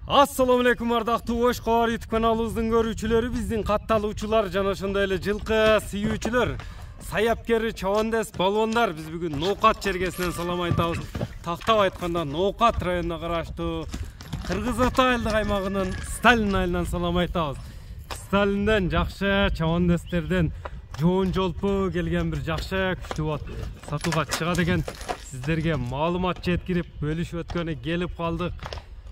Assalamu alaikum ардактуу Oshkor YouTube kanalыбыздын көрүүчүлөрү, биздин катталуучулар жана ошондой эле жылкы сүйүүчүлөр, саяпкер, чабандес, балбондар, биз бүгүн Ноокат чергесинен салам айтабыз. Тактап айтканда Ноокат районуна караштуу Кыргыз Ата айылдык аймагынын Сталин айылынан салам айтабыз. Сталинден жакшы чабандестерден жоон жолпу келген бир жакшы күчтүү бат сатууга чыгат экен. Сиздерге маалымат жеткирип бөлүшүп өткөнү келип калдык.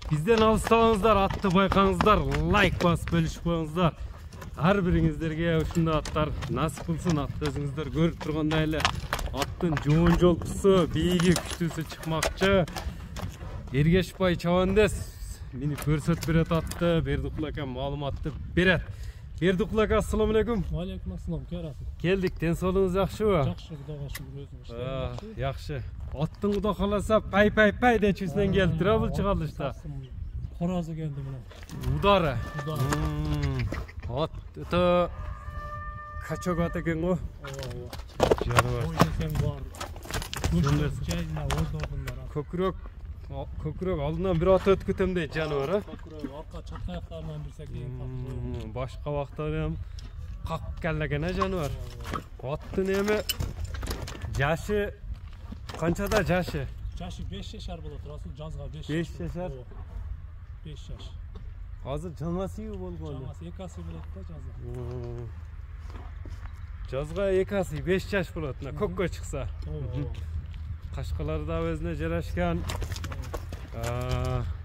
Бизден алыстабаңыздар, атты байкаңыздар, лайк басып бөлүшүп коюңуздар. Ар бириңиздерге ушундай аттар насип кылсын. Атты өзүңүздөр көрүп тургандай эле аттын жоон жолпусу, бийиги күчтүүсү чыкмакчы. Эргешбай чабандес мени көрсөтүп берет атты, Бердикул ака маалыматты берет. Бердикул ака, ассаламу алейкум. Алейкум ассалам, кайрасыз? Келдик, ден соолугуңуз жакшыбы? Жакшы, Кудайга шүгүр, өзүңүз. Жакшы. Аттың Кудай кааласа пай дечүүсүнөн келиптир бул чыгарылышта. Коразы келди мына. Удары. Ат өтө качок ат экен го. Жаныбар. Ой десең бар. Жайына ордордундар. Көкүрөк алдынан бир ат өткөтөм дейт жаныбар, а? Көкүрөк арка чаткаяктарынан бирсе кийин баш кабактары эм как келген жаныбар. Аттын эми жашы канчада жашы? Жашы 5 жашар болот, Расул жазга 5 жаш. 5 жашар. 5 жаш. Азыр жаңасы болгон. Жаңасы экасы болот да жазга. Жазга экасы 5 жаш болот. Көккө чыкса. Кашкалары да өзүнө жарашкан.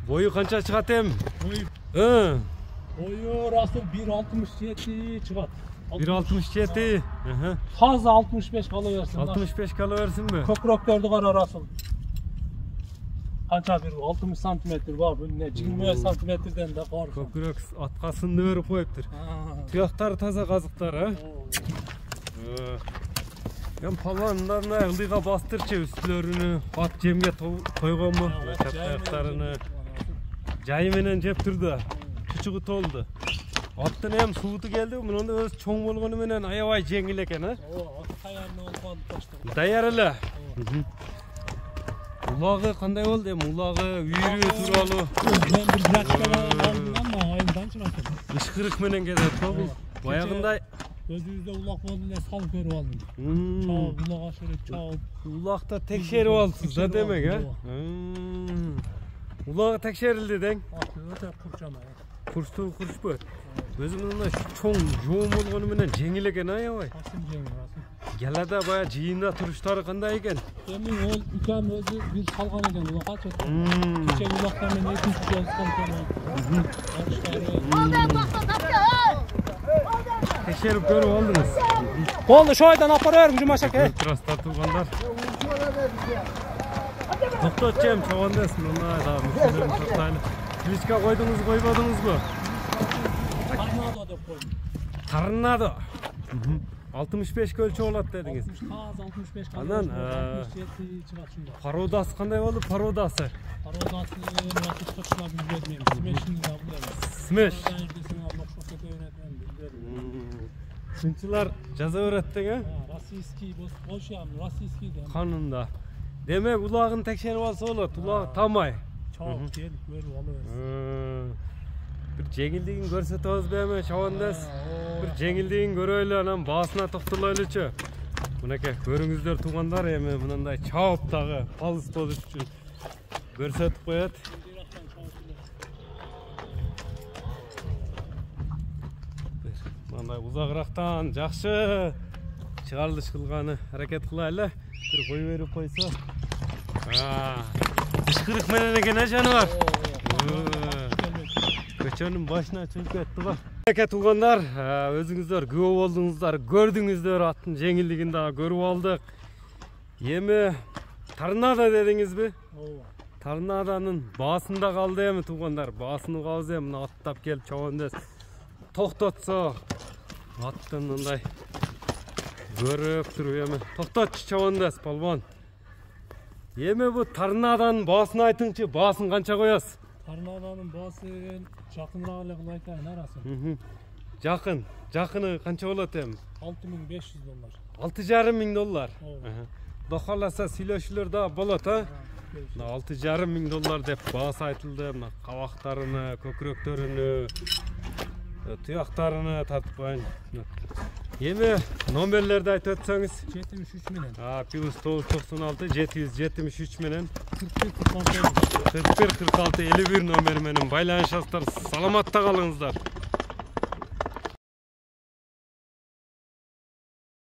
Бою канча чыгат эм? Бою Расул 1.67 чыгат. 1.67. Таза 65 кала берсин. 65 кала берсинби? Көкүрөктөрдү кара Расул. Канча бир 60 сантиметр бар, бүнүнө 20 сантиметрден да бар. Көкүрөк аткасынды берип коюптур. Туяктары таза казыктар, а? Мен паландарына ылдыйга бастырчы үстүлөрүнү ат жемге койгонму? Чаптаяктарыны жайы менен жеп турду. Чучугу толду. Аттын эм сууту келди, мындан өз чоң болгону менен аябай жеңил экен, а? Ат даярны болгон баштап. Даяр эле. Улагы кандай болду эми? Улагы, үйрү тууралуу. Мен бир жакка алдым, айылдан чыгат. Ышкырык менен келет го бул. Баягындай өзүбүздө улак болду эле салып көрүп алдым. Чаап, улак ашырып чаап. Улакта текшерип алыпсыз да демек, а? Улагы текшерилди дең? Өтө курчама. Курчтуу курчпу. Өзүнүн чоң жоон болгону менен жеңил экен, аябай. Асым жеңил, асым. Гелада бая жыйында туруштары кандай экен? Эми ол үкем өзү бир салган экен улакачы. Кече улактар менен экинчи жолу салган. Текшерип көрүп алдыңыз. Болду, шойдан алып бара бериң, Жумаш ака. Турас тартылгандар. Токтот жем, чабандес, мындай да мүшөлөрүн токтайлы. Кличка койдуңуз, койбодуңузбу? Торнадо деп койдум. Торнадо. 65 көлчө болот дедиңиз. 65 калды. Анан 67 чыгат шунда. Пародасы кандай болду? Пародасы. Пародасы чыгат билбедим. Смешни да билем. Смеш. Сынчылар жаза берет дең, а? Российский, Польша, российский да. Канында. Демек улагын текшерип алса болот, улаг тамай. Чоң келип көрүп алабыз. Бир жеңилдигин көрсөтөбүзбү эми чабандес? Бир жеңилдигин көрөлү, анан баасына токтолойлучу. Мынакей көрүңүздөр туугандар, эми мындай чаап дагы палыс болуш үчүн көрсөтүп коет. Мындай узагырактан жакшы чыгарылыш кылганы аракет кылайлы. Бир кой берип койсо. Ышкырык менен экен, жаныбар. Көчөнүн башына чыгып кетти го. Аракет кылгандар, өзүңүздөр күбө болдуңуздар, көрдүңүздөр, аттын жеңилдигин дагы көрүп алдык. Эми Торнадо дедиңизби? Торнадонун баасында калды эми туугандар. Баасын угабыз эми аттап келип чабандес токтотсо. Аттын мындай көрүп туруп эми токтотчу чабандес балбон. Эми бу Торнадонун баасын айтыңчы, баасын канча коесуз? Торнадонун баасы жакыныраак эле кылып айтайын, арасы. Жакыны канча болот эми? $6.500. $6.500. Кудай кааласа сүйлөшүүлөр да болот, а? келишет. 6,5 миң доллар деп баасы айтылды. Мына кабактарыны, көкүрөктөрүнү, туяктарыны тартып коеюн. Эми номерлерди айтып өтсөңүз. 73 менен. Плюс 996 773 менен 41 46 41 46 51 номери менен байланышасыздар. Саламатта калыңыздар.